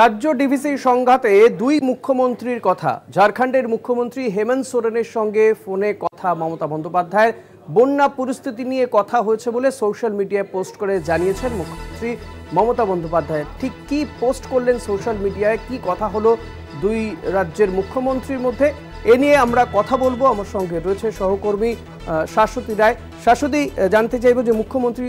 রাজ্য ডিভিসি সংঘাতে দুই মুখ্যমন্ত্রীর কথা। ঝাড়খণ্ডের মুখ্যমন্ত্রী হেমন্ত সোরেনের সঙ্গে ফোনে কথা মমতা বন্দ্যোপাধ্যায়ের। বন্যা পরিস্থিতি নিয়ে কথা হয়েছে বলে সোশ্যাল মিডিয়ায় পোস্ট করে জানিয়েছেন মুখ্যমন্ত্রী মমতা বন্দ্যোপাধ্যায়। ঠিক কি পোস্ট করলেন সোশ্যাল মিডিয়ায়, কি কথা হলো দুই রাজ্যের মুখ্যমন্ত্রীর মধ্যে, এ নিয়ে আমরা কথা বলবো। আমার সঙ্গে রয়েছে সহকর্মী শাশ্বতী রায়। শাশ্বতী, জানতে চাইব যে মুখ্যমন্ত্রী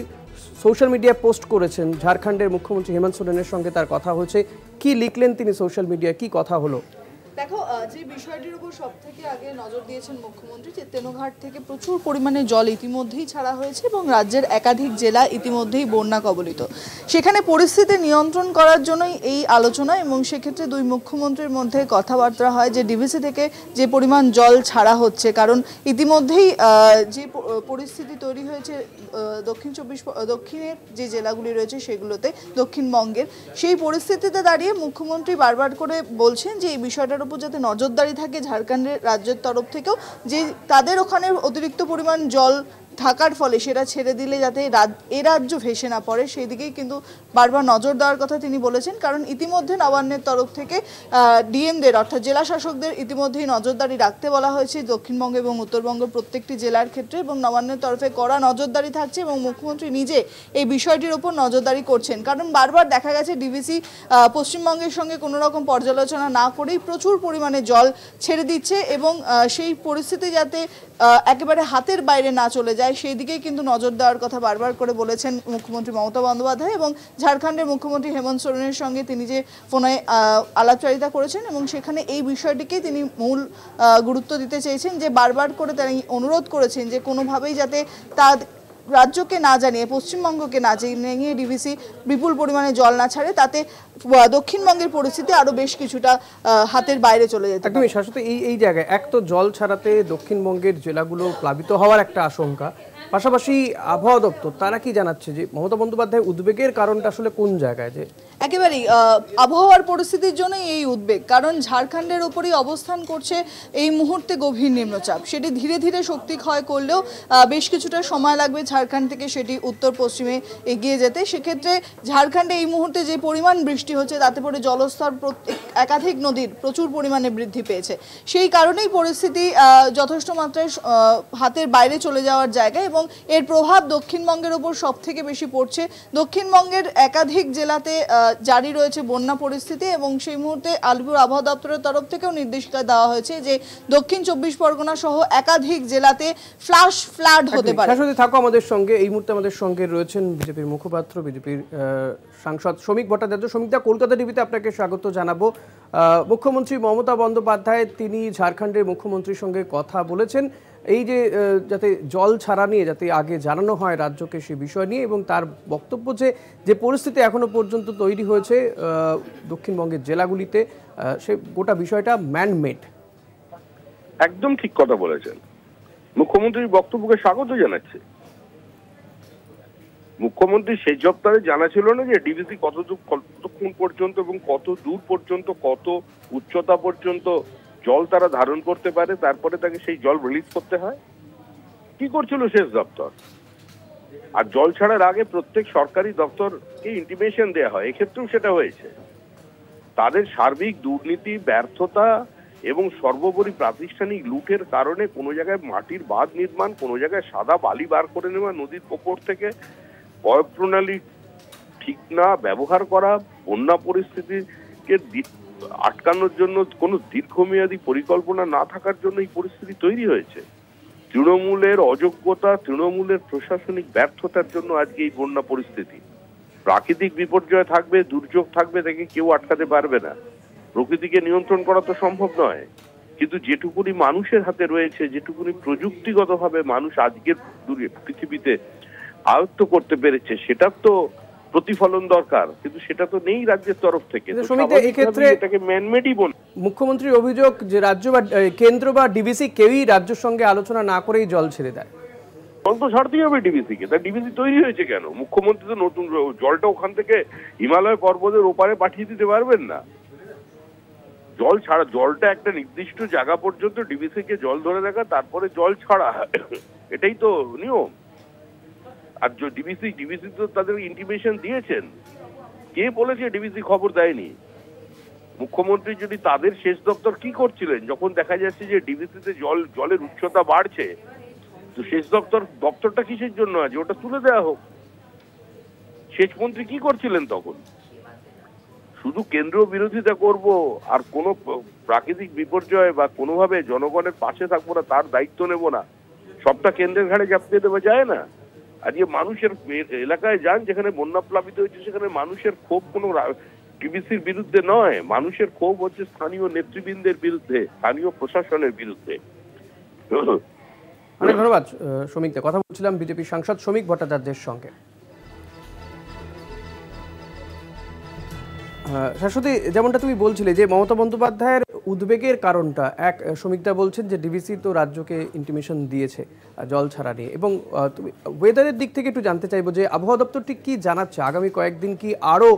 সোশ্যাল মিডিয়ায় পোস্ট করেছেন ঝাড়খণ্ডের মুখ্যমন্ত্রী হেমন্ত সোরেনের সঙ্গে তার কথা হয়েছে, কি লিখলেন তিনি সোশ্যাল মিডিয়ায়, কি কথা হলো? দেখো, যে বিষয়টির উপর সবথেকে আগে নজর দিয়েছেন মুখ্যমন্ত্রী, যে তেনুঘাট থেকে প্রচুর পরিমাণে জল ইতিমধ্যেই ছাড়া হয়েছে এবং রাজ্যের একাধিক জেলা ইতিমধ্যেই বন্যা কবলিত। সেখানে পরিস্থিতি নিয়ন্ত্রণ করার জন্যই এই আলোচনা, এবং সেক্ষেত্রে দুই মুখ্যমন্ত্রীর মধ্যে কথাবার্তা হয় যে ডিভিসি থেকে যে পরিমাণ জল ছাড়া হচ্ছে, কারণ ইতিমধ্যেই যে পরিস্থিতি তৈরি হয়েছে দক্ষিণের যে জেলাগুলি রয়েছে সেগুলোতে, দক্ষিণবঙ্গের, সেই পরিস্থিতিতে দাঁড়িয়ে মুখ্যমন্ত্রী বারবার করে বলছেন যে এই বিষয়টার উপর যাতে নজরদারি থাকে ঝাড়খণ্ডের রাজ্যের তরফ থেকেও, যে তাদের ওখানে অতিরিক্ত পরিমাণ জল থাকার ফলে সেটা ছেড়ে দিলে যাতে এ রাজ্য ভেসে না পড়ে, সেই দিকেই কিন্তু বারবার নজর দেওয়ার কথা তিনি বলেছেন। কারণ ইতিমধ্যে নবান্নের তরফ থেকে ডিএমদের অর্থাৎ জেলা শাসকদের ইতিমধ্যেই নজরদারি রাখতে বলা হয়েছে দক্ষিণবঙ্গ এবং উত্তরবঙ্গের প্রত্যেকটি জেলার ক্ষেত্রে, এবং নবান্নের তরফে কড়া নজরদারি থাকছে এবং মুখ্যমন্ত্রী নিজে এই বিষয়টির ওপর নজরদারি করছেন। কারণ বারবার দেখা গেছে ডিভিসি পশ্চিমবঙ্গের সঙ্গে কোনো রকম পর্যালোচনা না করেই প্রচুর পরিমাণে জল ছেড়ে দিচ্ছে, এবং সেই পরিস্থিতি যাতে একেবারে হাতের বাইরে না চলে যায় সেই দিকেই কিন্তু নজর দেওয়ার কথা বারবার করে বলেছেন মুখ্যমন্ত্রী মমতা বন্দ্যোপাধ্যায়। এবং ঝাড়খণ্ডের মুখ্যমন্ত্রী হেমন্ত সোরেনের সঙ্গে তিনি যে ফোনে আলাপচারিতা করেছেন, এবং সেখানে এই বিষয়টিকেই তিনি মূল গুরুত্ব দিতে চেয়েছেন, যে বারবার করে তিনি অনুরোধ করেছেন যে কোনোভাবেই যাতে তার রাজ্যকে না জানিয়ে, পশ্চিমবঙ্গকে না জানিয়ে ডিভিসি বিপুল পরিমাণে জল না ছাড়ে, তাতে দক্ষিণবঙ্গের পরিস্থিতি আরো বেশ কিছুটা হাতের বাইরে চলে যেতে পারে। একদমই শাশ্বত, এই জায়গায় এক তো জল ছাড়াতে দক্ষিণবঙ্গের জেলাগুলো প্লাবিত হওয়ার একটা আশঙ্কা, পাশাপাশি আবহাওয়া দপ্তর তারা কি জানাচ্ছে যে মমতা বন্দ্যোপাধ্যায় উদ্বেগের কারণটা আসলে কোন জায়গায়? যে একেবারেই আবহাওয়ার পরিস্থিতির জন্যই এই উদ্বেগ, কারণ ঝাড়খণ্ডের ওপরই অবস্থান করছে এই মুহূর্তে গভীর নিম্নচাপ। সেটি ধীরে ধীরে শক্তি ক্ষয় করলেও বেশ কিছুটা সময় লাগবে ঝাড়খণ্ড থেকে সেটি উত্তর পশ্চিমে এগিয়ে যেতে। সেক্ষেত্রে ঝাড়খণ্ডে এই মুহূর্তে যে পরিমাণ বৃষ্টি হচ্ছে তাতে করে জলস্তর একাধিক নদীর প্রচুর পরিমাণে বৃদ্ধি পেয়েছে। সেই কারণেই পরিস্থিতি যথেষ্ট মাত্রায় হাতের বাইরে চলে যাওয়ার জায়গায়, এবং এর প্রভাব দক্ষিণবঙ্গের ওপর সব থেকে বেশি পড়ছে। দক্ষিণবঙ্গের একাধিক জেলাতে জারি রয়েছে বন্যা পরিস্থিতি, এবং সেই মুহূর্তে আলিপুর আবহাওয়া দপ্তরের তরফ থেকেও নির্দেশিকা দেওয়া হয়েছে যে দক্ষিণ 24 পরগনা সহ একাধিক জেলাতে ফ্ল্যাশ ফ্লাড হতে পারে। শাশ্বতী, থাকো আমাদের সঙ্গে। এই মুহূর্তে আমাদের সঙ্গে রয়েছেন বিজেপির মুখপাত্র, বিজেপির সাংসদ শ্রমিক ভট্টাচার্য। শ্রমিকদা, কলকাতা টিভিতে আপনাকে স্বাগত জানাবো। মুখ্যমন্ত্রী মমতা বন্দ্যোপাধ্যায় তিনি ঝাড়খণ্ডের মুখ্যমন্ত্রীর সঙ্গে কথা বলেছেন এই যে যাতে জল ছাড়া নিয়ে যাতে আগে জানানো হয় রাজ্যকে সে বিষয় নিয়ে, এবং তার বক্তব্য যে পরিস্থিতি এখনো পর্যন্ত তৈরি হয়েছে দক্ষিণবঙ্গের জেলাগুলিতে, সে গোটা বিষয়টা ম্যানমেড। একদম ঠিক কথা বলেছেন। মুখ্যমন্ত্রীর বক্তব্যকে স্বাগত জানাচ্ছে। মুখ্যমন্ত্রী শেষ সপ্তাহে জানা ছিল না যে ডিভিসি কতক্ষণ পর্যন্ত এবং কত দূর পর্যন্ত, কত উচ্চতা পর্যন্ত জল তারা ধারণ করতে পারে, তারপরে তাকে সেই জল রিলিজ করতে হয়। কি করছিল শেষ দপ্তর? আর জল ছাড়ার আগে প্রত্যেক সরকারি দপ্তরকে ইন্টিমেশন দেওয়া হয়, এক্ষেত্রেও সেটা হয়েছে। তাদের সার্বিক দুর্নীতি, ব্যর্থতা এবং সর্বোপরি প্রাতিষ্ঠানিক লুটের কারণে কোনো জায়গায় মাটির বাঁধ নির্মাণ, কোনো জায়গায় সাদা বালি বার করে নেওয়া নদীর ওপর থেকে, বয় প্রণালী ঠিক না ব্যবহার করা, বন্যা পরিস্থিতিকে আটকানোর জন্য কোনো দীর্ঘমেয়াদী পরিকল্পনা না থাকার জন্য এই পরিস্থিতি তৈরি হয়েছে। তৃণমূলের অযোগ্যতা, তৃণমূলের প্রশাসনিক ব্যর্থতার জন্য আজকে এই বন্যা পরিস্থিতি। প্রাকৃতিক বিপর্যয় থাকবে, দুর্যোগ থাকবে, তাকে কেউ আটকাতে পারবে না। প্রকৃতিকে নিয়ন্ত্রণ করা তো সম্ভব নয়, কিন্তু যেটুকুনি মানুষের হাতে রয়েছে, যেটুকুনি প্রযুক্তিগতভাবে মানুষ আজকের পৃথিবীতে আয়ত্ত করতে পেরেছে, সেটার তো প্রতিফলন দরকার, কিন্তু সেটা তো নেই রাজ্যের তরফ থেকে। এটাকে ম্যানমেডই বলে। মুখ্যমন্ত্রীর অভিযোগ যে রাজ্য বা কেন্দ্র বা ডিভিসি কেউই রাজ্যের সঙ্গে আলোচনা না করেই জল ছেড়ে দেয়। জল তো ছাড়তেই হবে ডিভিসিকে। তা ডিভিসি তৈরি হয়েছে কেন? মুখ্যমন্ত্রী তো নতুন জলটা ওখান থেকে হিমালয় পর্বতের ওপারে পাঠিয়ে দিতে পারবেন না। জল ছাড়া, জলটা একটা নির্দিষ্ট জায়গা পর্যন্ত ডিভিসিকে জল ধরে রাখা, তারপরে জল ছাড়া, এটাই তো নিয়ম। আর ডিভিসি তো তাদের ইন্টিমেশন দিয়েছেন। কে বলেছে ডিভিসি খবর দেয়নি? মুখ্যমন্ত্রী যদি তাদের সেচ দপ্তর কি করছিলেন যখন দেখা যাচ্ছে যে ডিভিসিতে জলের উচ্চতা বাড়ছে, তো সেচ দপ্তরটা কিসের জন্য আছে, ওটা তুলে দেওয়া হোক। সেচ মন্ত্রী কি করছিলেন তখন? শুধু কেন্দ্রীয় বিরোধিতা করব আর কোনো প্রাকৃতিক বিপর্যয় বা কোনোভাবে জনগণের পাশে থাকবো না, তার দায়িত্ব নেব না, সবটা কেন্দ্রের ঘাড়ে চাপিয়ে দেওয়া যায় না। আজকে মানুষের এলাকায় যান যেখানে বন্যা প্লাবিত হয়েছে, সেখানে মানুষের ক্ষোভ কোনো ডিবিসির বিরুদ্ধে নয়, মানুষের ক্ষোভ হচ্ছে স্থানীয় নেতৃবৃন্দের বিরুদ্ধে, স্থানীয় প্রশাসনের বিরুদ্ধে। অনেক ধন্যবাদ শ্রমিক। কথা বলছিলাম বিজেপি সাংসদ শ্রমিক ভট্টাচার্যের সঙ্গে। শাশ্বতী, যেমনটা তুমি বলছিলে যে মমতা বন্দ্যোপাধ্যায়ের উদ্বেগের কারণটা, এক শ্রমিকদা বলছেন যে ডিভিসি তো রাজ্যকে ইন্টিমেশন দিয়েছে জল ছাড়া নিয়ে, এবং তুমি ওয়েদারের দিক থেকে একটু জানতে চাইবো যে আবহাওয়া দপ্তর ঠিক কি জানাচ্ছে, আগামী কয়েকদিন কি আরও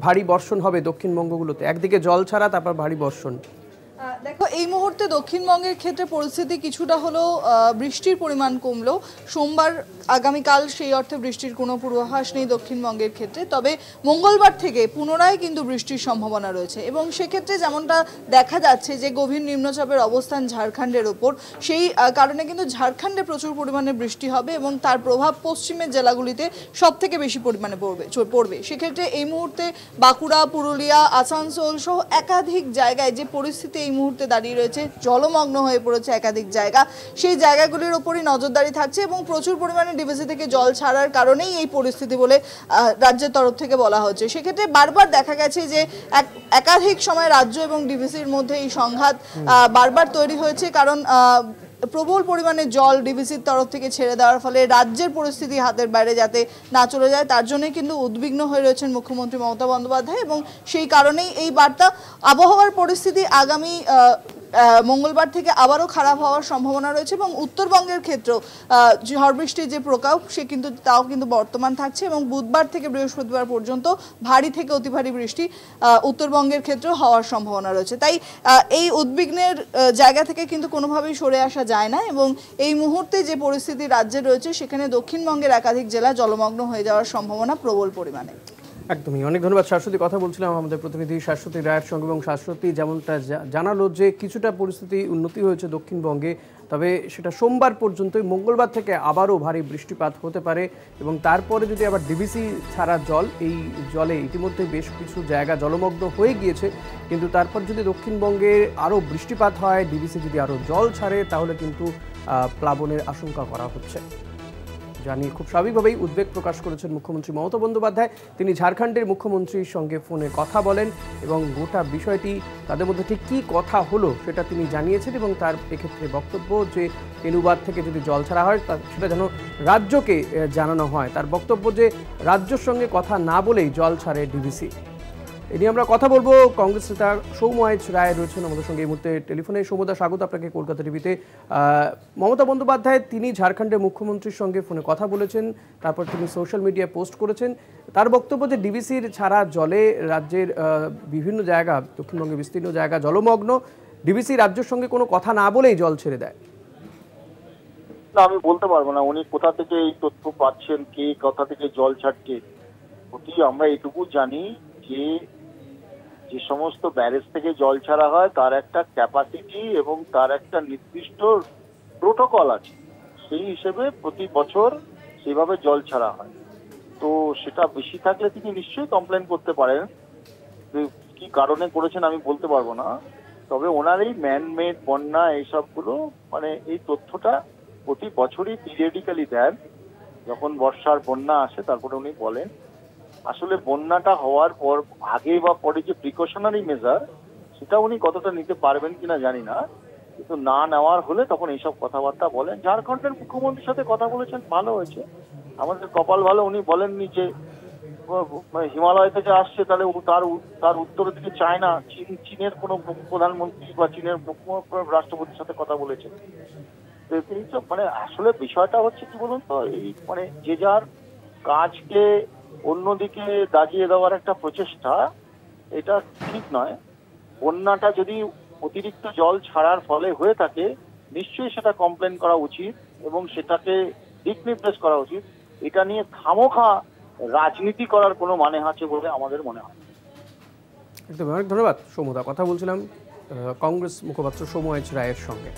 ভারী বর্ষণ হবে দক্ষিণবঙ্গগুলোতে? একদিকে জল ছাড়া, তারপর ভারী বর্ষণ। দেখো, এই মুহূর্তে দক্ষিণবঙ্গের ক্ষেত্রে পরিস্থিতি কিছুটা হলেও বৃষ্টির পরিমাণ কমলো। সোমবার আগামীকাল সেই অর্থে বৃষ্টির কোনো পূর্বাভাস নেই দক্ষিণবঙ্গের ক্ষেত্রে, তবে মঙ্গলবার থেকে পুনরায় কিন্তু বৃষ্টির সম্ভাবনা রয়েছে, এবং সেক্ষেত্রে যেমনটা দেখা যাচ্ছে যে গভীর নিম্নচাপের অবস্থান ঝাড়খণ্ডের ওপর, সেই কারণে কিন্তু ঝাড়খণ্ডে প্রচুর পরিমাণে বৃষ্টি হবে এবং তার প্রভাব পশ্চিমের জেলাগুলিতে সব থেকে বেশি পরিমাণে পড়বে। সেক্ষেত্রে এই মুহূর্তে বাঁকুড়া, পুরুলিয়া, আসানসোল সহ একাধিক জায়গায় যে পরিস্থিতি এই মুহূর্তে দাঁড়িয়ে রয়েছে, জলমগ্ন হয়ে পড়েছে একাধিক জায়গা, সেই জায়গাগুলির ওপরই নজরদারি থাকছে, এবং প্রচুর পরিমাণে ডিভিসি থেকে জল ছাড়ার কারণেই এই পরিস্থিতি বলে রাজ্যের তরফ থেকে বলা হচ্ছে। সেক্ষেত্রে বারবার দেখা গেছে যে একাধিক সময় রাজ্য এবং ডিভিসির মধ্যে এই সংঘাত বারবার তৈরি হয়েছে, কারণ প্রবল পরিমাণে জল ডিভিসির তরফ থেকে ছেড়ে দেওয়ার ফলে রাজ্যের পরিস্থিতি হাতের বাইরে যাতে না চলে যায়, তার জন্যই কিন্তু উদ্বিগ্ন হয়ে রয়েছেন মুখ্যমন্ত্রী মমতা বন্দ্যোপাধ্যায়, এবং সেই কারণেই এই বার্তা। আবহাওয়ার পরিস্থিতি আগামী মঙ্গলবার থেকে আবারও খারাপ হওয়ার সম্ভাবনা রয়েছে, এবং উত্তরবঙ্গের ক্ষেত্রেও ঝড় বৃষ্টির যে প্রকোপ তাও কিন্তু বর্তমান থাকছে, এবং বুধবার থেকে বৃহস্পতিবার পর্যন্ত ভারী থেকে অতি ভারী বৃষ্টি উত্তরবঙ্গের ক্ষেত্রেও হওয়ার সম্ভাবনা রয়েছে। তাই এই উদ্বিগ্নের জায়গা থেকে কিন্তু কোনোভাবেই সরে আসা যায় না, এবং এই মুহূর্তে যে পরিস্থিতি রাজ্যে রয়েছে সেখানে দক্ষিণবঙ্গের একাধিক জেলা জলমগ্ন হয়ে যাওয়ার সম্ভাবনা প্রবল পরিমাণে। একদমই, অনেক ধন্যবাদ শাশ্বতী। কথা বলছিলাম আমাদের প্রতিনিধি শাশ্বতী রায়ের সঙ্গে, এবং শাশ্বতী যেমনটা জানালো যে কিছুটা পরিস্থিতি উন্নতি হয়েছে দক্ষিণবঙ্গে, তবে সেটা সোমবার পর্যন্তই। মঙ্গলবার থেকে আবারও ভারী বৃষ্টিপাত হতে পারে, এবং তারপরে যদি আবার ডিভিসি ছাড়া জল, এই জলে ইতিমধ্যে বেশ কিছু জায়গা জলমগ্ন হয়ে গিয়েছে, কিন্তু তারপর যদি দক্ষিণবঙ্গে আরও বৃষ্টিপাত হয়, ডিভিসি যদি আরও জল ছাড়ে, তাহলে কিন্তু প্লাবনের আশঙ্কা করা হচ্ছে। জানিয়ে খুব স্বাভাবিকভাবেই উদ্বেগ প্রকাশ করেছেন মুখ্যমন্ত্রী মমতা বন্দ্যোপাধ্যায়। তিনি ঝাড়খণ্ডের মুখ্যমন্ত্রীর সঙ্গে ফোনে কথা বলেন, এবং গোটা বিষয়টি তাদের মধ্যে ঠিক কী কথা হলো সেটা তিনি জানিয়েছেন, এবং তার এক্ষেত্রে বক্তব্য যে তেনুবাদ থেকে যদি জল ছাড়া হয় সেটা যেন রাজ্যকে জানানো হয়। তার বক্তব্য যে রাজ্যের সঙ্গে কথা না বলেই জল ছাড়ে ডিভিসি। এ নিয়ে আমরা কথা বলবো। কংগ্রেস নেতা সৌম্য রায় রয়েছেন আমাদের সঙ্গে এই মুহূর্তে টেলিফোনে। সৌম্যদা, স্বাগত আপনাকে কলকাতা টিভিতে। মমতা বন্দ্যোপাধ্যায় তিনি ঝাড়খণ্ডের মুখ্যমন্ত্রীর সঙ্গে ফোনে কথা বলেছেন, তারপর তিনি সোশ্যাল মিডিয়ায় পোস্ট করেছেন। তার বক্তব্য যে ডিভিসির ছাড়া জলে রাজ্যের বিভিন্ন জায়গা, দক্ষিণবঙ্গের বিস্তীর্ণ জায়গা জলমগ্ন, ডিভিসি রাজ্যের সঙ্গে কোনো কথা না বলেই জল ছেড়ে দেয়। না, আমি বলতে পারবো না উনি কোথা থেকে এই তথ্য পাচ্ছেন, কে কোথা থেকে জল ছাড়ছে। আমরা এটুকু জানি যে যে সমস্ত ব্যারেজ থেকে জল ছাড়া হয় তার একটা ক্যাপাসিটি এবং তার একটা নির্দিষ্ট প্রোটোকল আছে, সেই হিসেবে প্রতি বছর সেভাবে জল ছাড়া হয়। তো সেটা বেশি থাকলে তিনি নিশ্চয়ই কমপ্লেন করতে পারেন, কি কারণে করেছেন আমি বলতে পারবো না। তবে ওনার এই ম্যানমেড বন্যা এইসবগুলো মানে এই তথ্যটা প্রতি বছরই পিরিয়ডিক্যালি দেন, যখন বর্ষার বন্যা আসে তারপরে উনি বলেন। আসলে বন্যাটা হওয়ার পর আগে বা পরে যে প্রিকশনারি মেজার সেটা উনি কতটা নিতে পারবেন কিনা জানি না, কিন্তু না নেওয়ার হলে তখন এইসব কথাবার্তা বলেন। ঝাড়খণ্ডের মুখ্যমন্ত্রীর সাথে কথা বলেছেন, ভালো হয়েছে, আমাদের কপাল ভালো। উনি বলেননি যে হিমালয় থেকে আসছে তাহলে তার উত্তরের দিকে চায়না, চীনের কোনো প্রধানমন্ত্রী বা চীনের রাষ্ট্রপতির সাথে কথা বলেছেন। মানে আসলে বিষয়টা হচ্ছে কি বলুন তো, এই মানে যে যার কাজকে অন্যদিকে দাগিয়ে দেওয়ার একটা প্রচেষ্টা, এটা ঠিক নয়। বন্যাটা যদি অতিরিক্ত জল ছাড়ার ফলে হয়ে থাকে নিশ্চয়ই সেটা কমপ্লেন করা উচিত এবং সেটাকে দিক নির্দেশ করা উচিত। এটা নিয়ে খামোখা রাজনীতি করার কোনো মানে আছে বলে আমাদের মনে হয়। একদম অনেক ধন্যবাদ সৌমদা। কথা বলছিলাম কংগ্রেস মুখপাত্র সৌম্য এইচ রায়ের সঙ্গে।